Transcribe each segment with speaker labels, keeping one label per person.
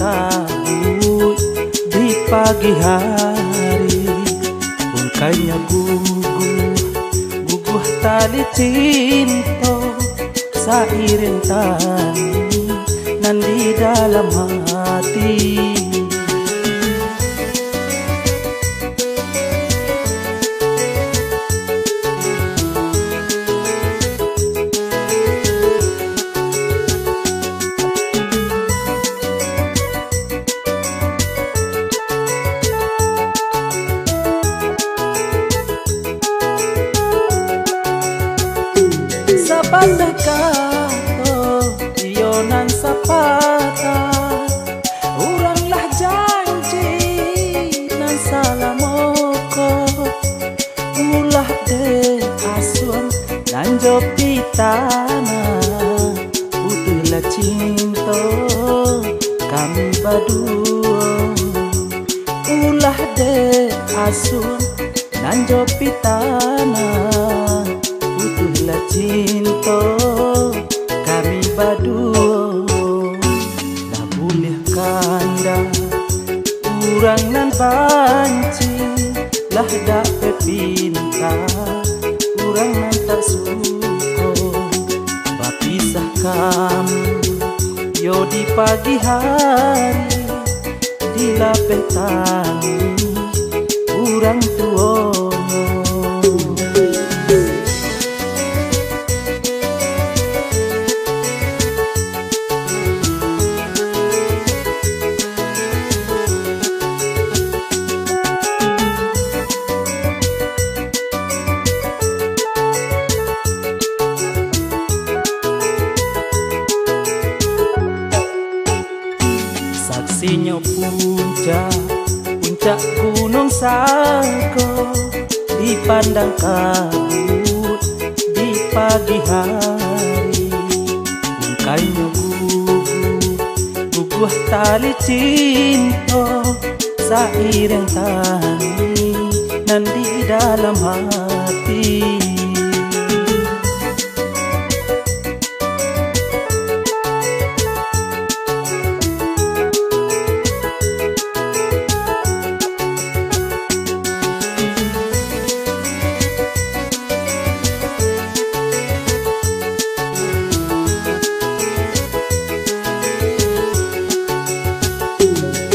Speaker 1: kabut di pagi hari. Bungkainya guguh tali cinta sairing tani nan di dalam hati. Sabanda kato ionan sapata, uranglah janji nan salamoko, ulah de asuan nan jopitana, utuhlah cinta kami berdua. Ulah de asuan nan jopitana, utuhlah cinta kami berdua. Dah boleh kanda urang nan banci, lah dapat pinta urang nan tak suko. Bapisah kami yo di pagi hari, di lapeh tani urang tua. Saksinya puncak gunung Sangko, dipandang kabut di pagi hari. Bungkainya guguh tali cinta sairing tani nan di dalam hati.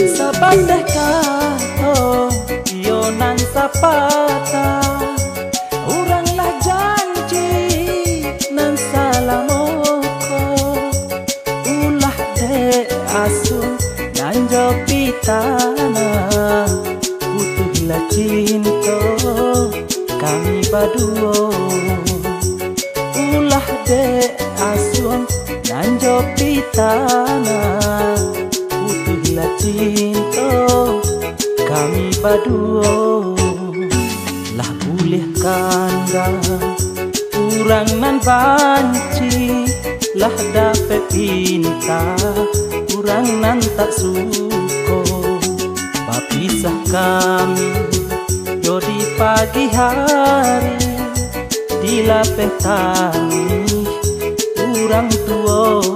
Speaker 1: Sabanda kato ionan sapata, uranglah janji nan salamoko, ulah de asun nan jopitana, utuhlah cinta kami berdua. Ulah de asun nan jopitana, utuhlah cinta kami berdua. Lah boleh kanda urang nan banci, lah dapat pinta urang nan tak suko. Bapisah kami yo di pagi hari, di lapeh tani urang tua.